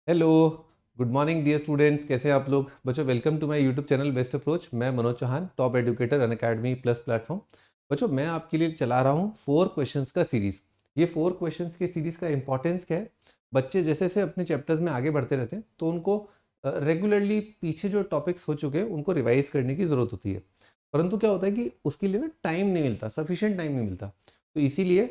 Hello, good morning dear students. कैसे हैं आप लोग? बच्चों welcome to my YouTube channel best approach. मैं Manoj Chauhan, top educator Unacademy plus platform. बच्चों मैं आपके लिए चला रहा हूँ 4 क्वेश्चंस का सीरीज़। ये 4 क्वेश्चंस की सीरीज़ का इंपॉर्टेंस क्या है? बच्चे जैसे जैसे अपने चैप्टर्स में आगे बढ़ते रहते हैं तो उनको रेगुलरली पीछे जो टॉपिक्स हो चुके हैं उनको रिवाइज करने की ज़रूरत होती है। परंतु क्या होता है कि उसके लिए ना टाइम नहीं मिलता, सफिशिएंट टाइम नहीं मिलता। तो इसीलिए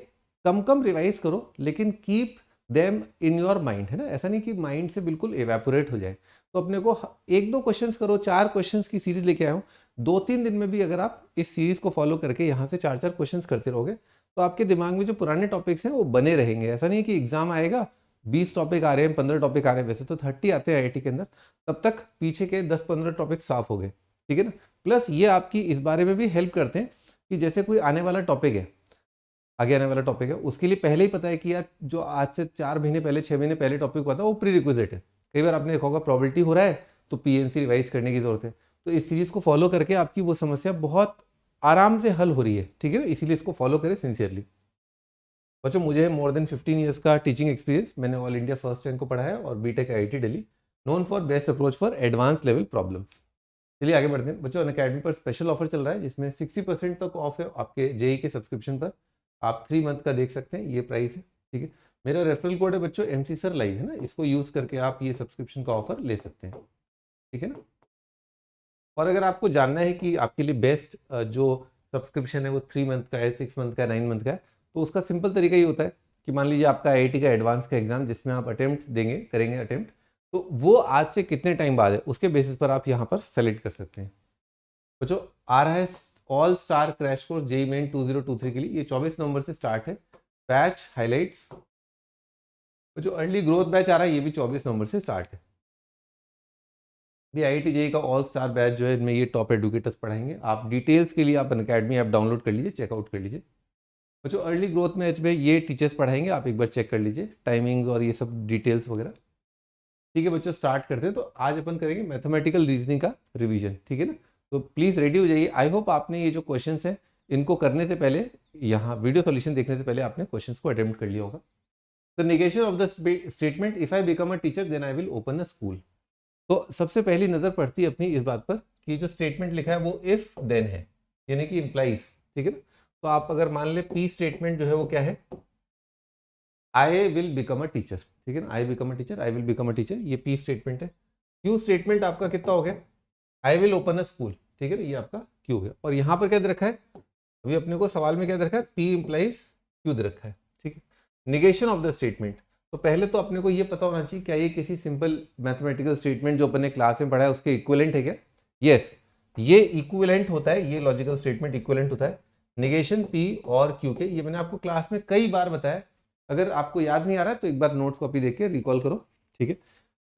कम कम रिवाइज करो, लेकिन keep them in your mind, है ना। ऐसा नहीं कि माइंड से बिल्कुल एवेपोरेट हो जाए। तो अपने को एक दो क्वेश्चंस करो, 4 क्वेश्चंस की सीरीज लेके आया हूँ। 2-3 दिन में भी अगर आप इस सीरीज को फॉलो करके यहाँ से 4-4 क्वेश्चंस करते रहोगे तो आपके दिमाग में जो पुराने टॉपिक्स हैं वो बने रहेंगे। ऐसा नहीं है कि एग्जाम आएगा 20 टॉपिक आ रहे हैं, 15 टॉपिक आ रहे हैं, वैसे तो 30 आते हैं आईआईटी के अंदर, तब तक पीछे के 10-15 टॉपिक साफ हो गए। ठीक है ना। प्लस ये आपकी इस बारे में भी हेल्प करते हैं कि जैसे कोई आने वाला टॉपिक है, आगे आने वाला टॉपिक है, उसके लिए पहले ही पता है कि यार जो आज से 4 महीने पहले 6 महीने पहले टॉपिक हुआ था वो प्री रिक्विजिट है। कई बार आपने देखा होगा प्रोबेबिलिटी हो रहा है तो पीएनसी रिवाइज करने की जरूरत है। तो इस सीरीज को फॉलो करके आपकी वो समस्या बहुत आराम से हल हो रही है। ठीक है ना, इसीलिए इसको फॉलो करें सिंसियरली। बच्चों मुझे मोर देन 15 ईयर्स का टीचिंग एक्सपीरियंस। मैंने ऑल इंडिया फर्स्ट रैंक को पढ़ा है और BTech IIT Delhi, known for best approach for advance level problems. चलिए आगे बढ़ते हैं। बच्चों अनअकैडमी पर स्पेशल ऑफर चल रहा है जिसमें 60% तक ऑफ है आपके जेई के सब्सक्रिप्शन पर। आप 3 मंथ का देख सकते हैं, ये प्राइस है। ठीक है। मेरा रेफरल कोड है बच्चों एमसी सर लाइव, है ना, इसको यूज करके आप ये सब्सक्रिप्शन का ऑफर ले सकते हैं। ठीक है ना। और अगर आपको जानना है कि आपके लिए बेस्ट जो सब्सक्रिप्शन है वो 3 मंथ का है, 6 मंथ का है, 9 मंथ का है, तो उसका सिंपल तरीका ये होता है कि मान लीजिए आपका आईआईटी का एडवांस का एग्जाम जिसमें आप अटेम्प्ट देंगे, करेंगे अटेम्प्ट, तो वो आज से कितने टाइम बाद है उसके बेसिस पर आप यहाँ पर सेलेक्ट कर सकते हैं। बच्चों आ रहा है all star crash course JEE Main 2023 के लिए। ये 24 नवंबर से स्टार्ट है। बैच हाइलाइट्स, जो अर्ली ग्रोथ बैच आ रहा है ये भी 24 नवंबर से स्टार्ट है। भी आईआईटी जेई का ऑल स्टार बैच जो है इनमें ये टॉप एडुकेटर्स पढ़ाएंगे। आप डिटेल्स के लिए आप अनअकैडमी ऐप डाउनलोड कर लीजिए, चेकआउट कर लीजिए। बच्चों अर्ली ग्रोथ मैच में ये टीचर्स पढ़ाएंगे, आप एक बार चेक कर लीजिए टाइमिंग्स और ये सब डिटेल्स वगैरह। ठीक है बच्चों, स्टार्ट करते हैं। तो आज अपन करेंगे मैथमेटिकल रीजनिंग का रिवीजन। ठीक है ना। तो प्लीज़ रेडी हो जाइए। आई होप आपने ये जो क्वेश्चंस हैं इनको करने से पहले, यहाँ वीडियो सॉल्यूशन देखने से पहले आपने क्वेश्चंस को अटेम्प्ट कर लिया होगा। The negation of the statement if I become a teacher then I will open a school. तो सबसे पहली नज़र पड़ती है अपनी इस बात पर कि जो स्टेटमेंट लिखा है वो इफ देन है, यानी कि इंप्लाइज। ठीक है ना। तो आप अगर मान ले पी स्टेटमेंट जो है वो क्या है, आई विल बिकम अ टीचर। ठीक है ना, आई become a teacher, I will become a teacher, ये पी स्टेटमेंट है। क्यू स्टेटमेंट आपका कितना हो गया, आई विल ओपन अ स्कूल। ठीक है ना, ये आपका क्यू है। और यहाँ पर क्या दे रखा है, अभी अपने को सवाल में क्या दे रखा है, पी इंप्लाइज क्यू दे रखा है। ठीक है। निगेशन ऑफ द स्टेटमेंट, तो पहले तो अपने को ये पता होना चाहिए क्या ये किसी सिंपल मैथमेटिकल स्टेटमेंट जो अपने क्लास में पढ़ा है उसके इक्विवेलेंट है क्या। यस, ये इक्विवेलेंट होता है, ये लॉजिकल स्टेटमेंट इक्विवेलेंट होता है निगेशन पी और क्यू के। ये मैंने आपको क्लास में कई बार बताया, अगर आपको याद नहीं आ रहा है तो एक बार नोट्स कॉपी देख के रिकॉल करो। ठीक है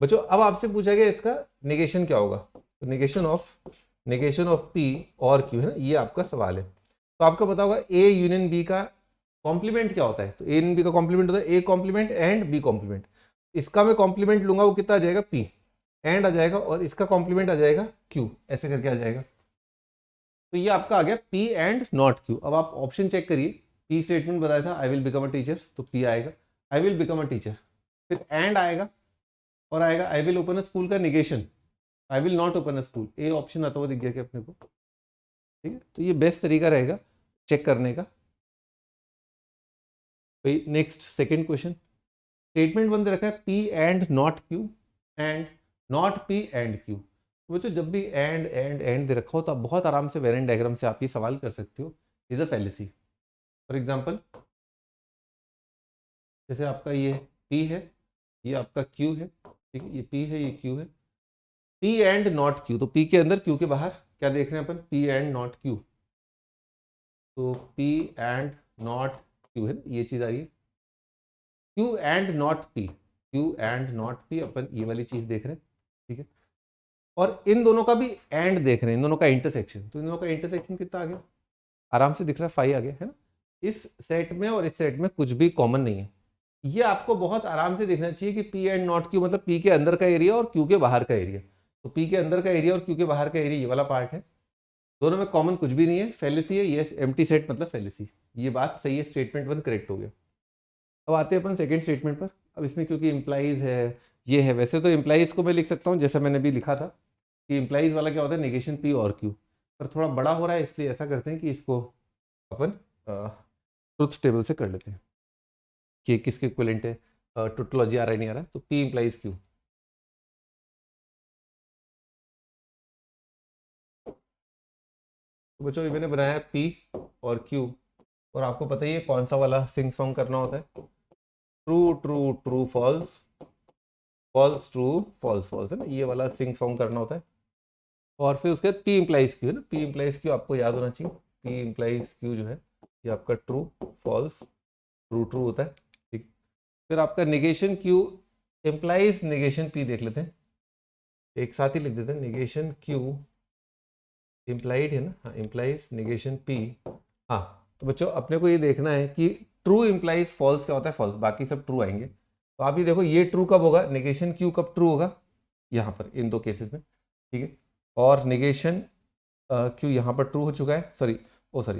बच्चों, अब आपसे पूछा गया इसका निगेशन क्या होगा, तो निगेशन ऑफ पी और क्यू, है ना, ये आपका सवाल है। तो आपको पता होगा ए यूनियन बी का कॉम्प्लीमेंट क्या होता है, तो ए यूनियन बी का कॉम्प्लीमेंट होता है A complement and B complement. इसका मैं कॉम्प्लीमेंट लूंगा वो कितना आ जाएगा, पी एंड आ जाएगा, और इसका कॉम्प्लीमेंट आ जाएगा क्यू, ऐसे करके आ जाएगा। तो ये आपका आ गया पी एंड नॉट क्यू। अब आप ऑप्शन चेक करिए, पी स्टेटमेंट बताया था I will become a teacher, तो पी आएगा, I will become a teacher, फिर एंड आएगा और आएगा I will open a school का negation, I will not open a school. A option आता हुआ दिख गया क्या अपने को। ठीक है, तो ये बेस्ट तरीका रहेगा चेक करने का। भाई next second question, statement one दे रखा है P and not Q and not P and Q. तो बच्चों जब भी एंड दे रखा हो तो आप बहुत आराम से वेरिएंट डायग्राम से आप ये सवाल कर सकते हो, is a fallacy. For example जैसे आपका ये पी है, ये आपका क्यू है। ठीक है, ये पी है, ये क्यू है। पी एंड नॉट क्यू, तो पी के अंदर क्यू के बाहर क्या देख रहे हैं अपन, पी एंड नॉट क्यू। तो पी एंड नॉट क्यू है ना, ये चीज आ रही है। Q and not P, Q and not P, अपन ये वाली चीज देख रहे हैं। ठीक है, और इन दोनों का भी एंड देख रहे हैं, इन दोनों का इंटरसेक्शन। तो इन दोनों का इंटरसेक्शन कितना आ गया, आराम से दिख रहा है, 5 आ गया, है ना। इस सेट में और इस सेट में कुछ भी कॉमन नहीं है। ये आपको बहुत आराम से देखना चाहिए कि पी एंड नॉट क्यू मतलब पी के अंदर का एरिया और क्यू के बाहर का एरिया। तो पी के अंदर का एरिया और क्यू के बाहर का एरिया ये वाला पार्ट है, दोनों में कॉमन कुछ भी नहीं है, फेलिसी है। यस, एम्प्टी सेट मतलब फेलिसी, ये बात सही है, स्टेटमेंट वन करेक्ट हो गया। अब आते हैं अपन सेकंड स्टेटमेंट पर। अब इसमें क्योंकि इंप्लाइज है, ये है। वैसे तो इम्प्लाइज को मैं लिख सकता हूँ जैसा मैंने भी लिखा था कि इम्प्लाइज वाला क्या होता है, नेगेशन पी और क्यू, पर थोड़ा बड़ा हो रहा है इसलिए ऐसा करते हैं कि इसको अपन ट्रुथ टेबल से कर लेते हैं कि किसके इक्विवेलेंट है। टोटोलॉजी आ रहा है नहीं आ रहा, तो पी इम्प्लाइज क्यू। तो बच्चों ये मैंने बनाया है पी और क्यू, और आपको पता ही है कौन सा वाला सिंग सॉन्ग करना होता है, true true true false, false true false false, है ना, ये वाला सिंग सॉन्ग करना होता है। और फिर उसके बाद पी इम्प्लाइज क्यू है ना, पी इम्प्लाइज क्यू आपको याद होना चाहिए, पी इम्प्लाइज क्यू जो है ये आपका ट्रू फॉल्स ट्रू ट्रू होता है, ठीक। फिर आपका negation Q implies negation P देख लेते हैं, एक साथ ही लिख देते हैं, निगेशन क्यू इम्प्लाइड है ना, हाँ इम्प्लाइज निगेशन पी। हाँ तो बच्चों अपने को ये देखना है कि ट्रू इम्प्लाइज फॉल्स क्या होता है, फॉल्स, बाकी सब ट्रू आएंगे। तो आप ये देखो ये ट्रू कब होगा, निगेशन क्यू कब ट्रू होगा, यहाँ पर इन दो केसेस में, ठीक है। और निगेशन क्यू यहाँ पर ट्रू हो चुका है, सॉरी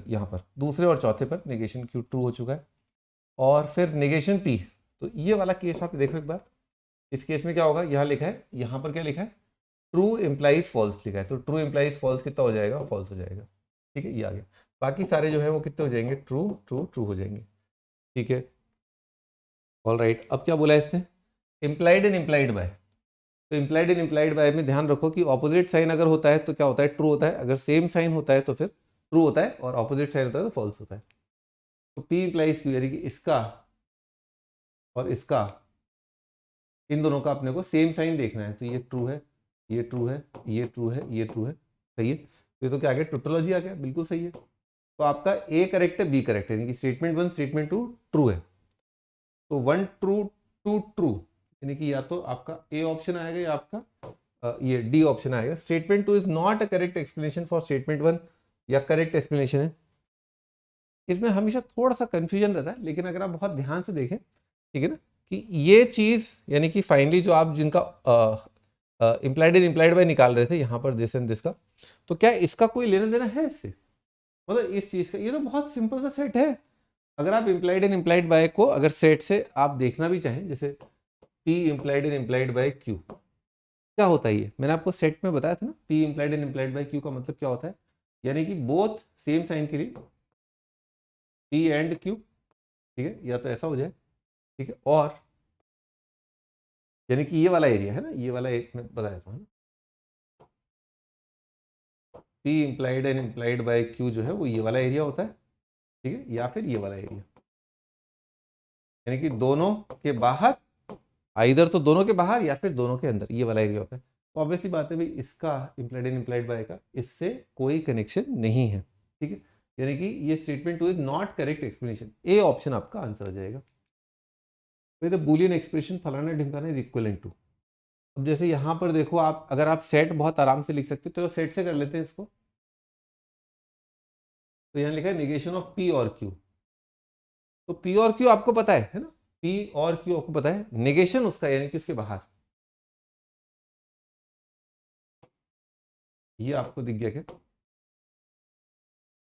यहाँ पर दूसरे और चौथे पर निगेशन क्यू ट्रू हो चुका है। और फिर निगेशन पी, तो ये वाला केस आप देखो एक बार, इस केस में क्या होगा, यहाँ लिखा है, यहाँ पर क्या लिखा है, ट्रू इम्प्लाइज फॉल्स लिखा है, तो ट्रू इम्प्लाइज फॉल्स कितना हो जाएगा, फॉल्स हो जाएगा, ठीक है, ये आ गया। बाकी सारे जो है वो कितने हो जाएंगे, ट्रू ट्रू ट्रू हो जाएंगे, ठीक है। ऑल राइट, अब क्या बोला है इसने, इम्प्लाइड एंड इम्प्लाइड बाय। तो इम्प्लाइड एंड इम्प्लाइड बाय में ध्यान रखो कि ऑपोजिट साइन अगर होता है तो क्या होता है, ट्रू होता है, अगर सेम साइन होता है तो फिर ट्रू होता है, और ऑपोजिट साइन होता है तो फॉल्स होता है। तो पी इम्प्लाइज क्यू, यानी कि इसका और इसका, इन दोनों का अपने को सेम साइन देखना है, तो ये ट्रू है, ये ट्रू है, ये ट्रू है, ये ट्रू है, सही है। ये तो क्या आ गया, टोटोलॉजी आ गया, बिल्कुल सही है। तो आपका ए करेक्ट है, बी करेक्ट है, यानी कि स्टेटमेंट 1 स्टेटमेंट 2 ट्रू है। तो 1 ट्रू 2 ट्रू, यानी कि या तो आपका ए ऑप्शन आएगा या आपका ये डी ऑप्शन आएगा। Statement 2 is not a correct explanation for statement 1, या करेक्ट एक्सप्लेनेशन है। इसमें हमेशा थोड़ा सा कंफ्यूजन रहता है, लेकिन अगर आप बहुत ध्यान से देखें, ठीक है ना, कि ये चीज़ यानी कि फाइनली जो आप जिनका इम्प्लाइड एंड इम्प्लाइड बाय निकाल रहे थे यहाँ पर दिस एंड दिस का, तो क्या इसका कोई लेना देना है इससे, मतलब इस चीज़ का, ये तो बहुत सिंपल सा सेट है। अगर आप इम्प्लाइड एंड इम्प्लाइड बाय को अगर सेट से आप देखना भी चाहें, जैसे P implied and implied by Q, क्या होता है ये मैंने आपको सेट में बताया था ना, P implied and implied by Q का मतलब क्या होता है, यानी कि बोथ सेम साइन के लिए पी एंड क्यू, ठीक है, या तो ऐसा हो जाए, ठीक है, और यानी कि ये वाला एरिया है ना, ये वाला एक मैं बताया था ना, P implied and implied by Q जो है वो ये वाला एरिया होता है, ठीक है, या फिर ये वाला एरिया, यानी कि दोनों के बाहर, इधर तो दोनों के बाहर या फिर दोनों के अंदर, ये वाला एरिया होता है। तो ऑब्वियसली बात है भाई, इसका इम्प्लाइड एंड इम्प्लाइड बाय का इससे कोई कनेक्शन नहीं है, ठीक है, यानी कि ये statement 2 is not correct explanation, A option आपका आंसर हो जाएगा। द बूलियन एक्सप्रेशन फलाना ढिमकाना इज इक्वलेंट टू। अब जैसे यहाँ पर देखो आप, अगर आप सेट बहुत आराम से लिख सकते हो तो सेट से कर लेते हैं इसको। तो यहाँ लिखा है निगेशन ऑफ पी और क्यू, तो पी और क्यू आपको पता है ना, पी और क्यू आपको पता है, निगेशन उसका यानी कि उसके बाहर, ये आपको दिख गया क्या,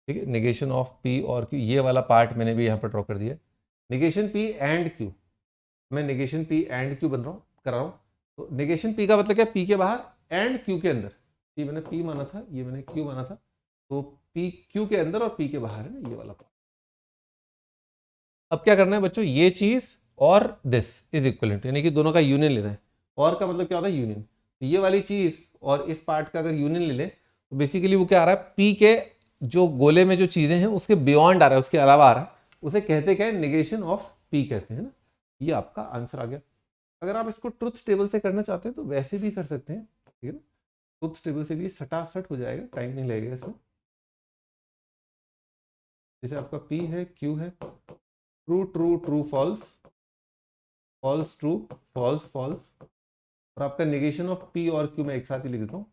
ठीक है, निगेशन ऑफ पी और क्यू, ये वाला पार्ट मैंने भी यहाँ पर ड्रॉ कर दिया, निगेशन पी एंड क्यू, मैं निगेशन पी एंड क्यू बन रहा हूँ कर रहा हूँ। तो निगेशन पी का मतलब क्या, पी के बाहर एंड क्यू के अंदर, ये मैंने पी माना था, ये मैंने क्यू माना था, तो पी क्यू के अंदर और पी के बाहर है ना, ये वाला पार्ट। अब क्या करना है बच्चों, ये चीज और दिस इज इक्वलेंट, यानी कि दोनों का यूनियन लेना है। और का मतलब क्या होता है, यूनियन। ये वाली चीज और इस पार्ट का अगर यूनियन ले लें तो बेसिकली वो क्या आ रहा है, पी के जो गोले में जो चीजें हैं उसके बियॉन्ड आ रहा है, उसके अलावा आ रहा है, उसे कहते क्या है, निगेशन ऑफ पी कहते हैं ना। ये आपका आंसर आ गया। अगर आप इसको ट्रुथ टेबल से करना चाहते हैं तो वैसे भी कर सकते हैं, ठीक है ना, ट्रुथ टेबल से भी सटासट हो जाएगा, टाइम नहीं लगेगा इसमें। जैसे आपका पी है, क्यू है, true true true false, false true, false false, और आपका निगेशन ऑफ पी और क्यू मैं एक साथ ही लिख देता हूँ।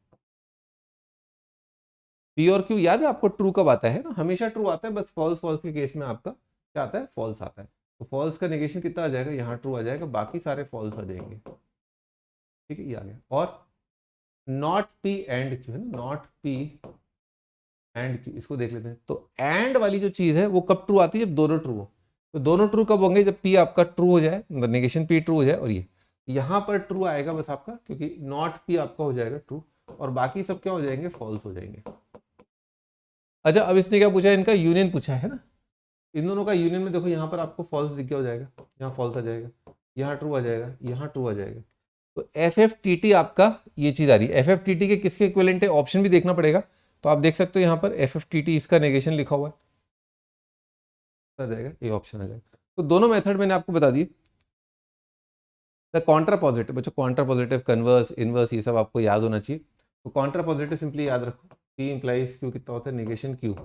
पी और क्यू याद है आपको, ट्रू कब आता है ना, हमेशा ट्रू आता है, बस फॉल्स फॉल्स के केस में आपका क्या आता है, फॉल्स आता है। तो फॉल्स का निगेशन कितना आ जाएगा, यहाँ ट्रू आ जाएगा, बाकी सारे फॉल्स आ जाएंगे, ठीक है, ये आ गया। और नॉट पी एंड क्यू है ना, नॉट पी एंड क्यू, इसको देख लेते हैं। तो एंड वाली जो चीज है वो कब ट्रू आती है, जब दोनों ट्रू हो। तो दोनों ट्रू कब होंगे, जब पी आपका ट्रू हो जाए, निगेशन पी ट्रू हो जाए और ये। यहाँ पर ट्रू आएगा बस आपका, क्योंकि नॉट पी आपका हो जाएगा ट्रू, और बाकी सब क्या हो जाएंगे, फॉल्स हो जाएंगे। अच्छा, अब इसने क्या पूछा है, इनका यूनियन पूछा है ना, इन दोनों का यूनियन में देखो यहाँ पर आपको फॉल्स दिख गया हो जाएगा, यहाँ फॉल्स आ जाएगा, यहाँ ट्रू आ जाएगा, यहाँ ट्रू आ जाएगा। तो एफ एफ टी टी आपका ये चीज़ आ रही है। एफ एफ टी टी के किसके इक्विवेलेंट है, ऑप्शन भी देखना पड़ेगा। तो आप देख सकते हो यहाँ पर एफ एफ टी टी इसका नेगेशन लिखा हुआ है, आ जाएगा, ये ऑप्शन आ जाएगा। तो दोनों मेथड मैंने आपको बता दिए। द कॉन्ट्रा पॉजिटिव, बच्चों कॉन्ट्रा पॉजिटिव, कन्वर्स, इनवर्स, ये सब आपको याद होना चाहिए। तो कॉन्ट्रा पॉजिटिव सिंपली याद रखो, पी इंप्लाइज क्यू कितना होता है, negation Q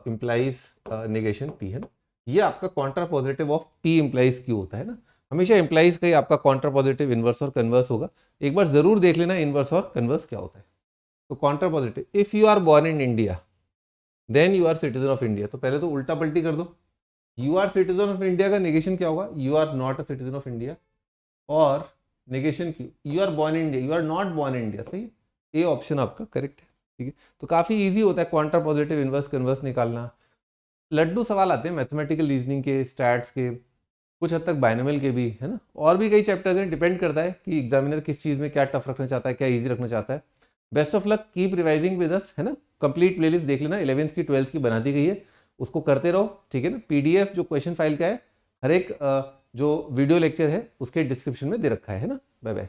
implies negation P, है ना। ये आपका Contra positive of P implies Q होता है ना। हमेशा इंप्लाइज का ही आपका कॉन्ट्रा पॉजिटिव इनवर्स और कन्वर्स होगा। एक बार जरूर देख लेना इनवर्स और कन्वर्स क्या होता है। तो contrapositive, if you are born in India then you are citizen of India. तो पहले तो उल्टा पलटी कर दो, you are citizen of India का नेगेशन क्या होगा, you are not a citizen of India, और नेगेशन की you are born in India, you are not born in India. सही, ये ऑप्शन आपका करेक्ट है। ठीक है, तो काफ़ी इजी होता है कॉन्ट्रा पॉजिटिव इनवर्स कन्वर्स निकालना। लड्डू सवाल आते हैं मैथमेटिकल रीजनिंग के, स्टैट्स के, कुछ हद तक बाइनोमियल के भी, है ना। और भी कई चैप्टर्स हैं, डिपेंड करता है कि एग्जामिनर किस चीज़ में क्या टफ रखना चाहता है, क्या इजी रखना चाहता है। Best of luck, keep revising with us, है ना। कंप्लीट प्लेलिस्ट देख लेना, 11th की 12th की बना दी गई है, उसको करते रहो। ठीक है ना। पीडीएफ जो क्वेश्चन फाइल का है, हर एक जो वीडियो लेक्चर है उसके डिस्क्रिप्शन में दे रखा है ना। Bye bye.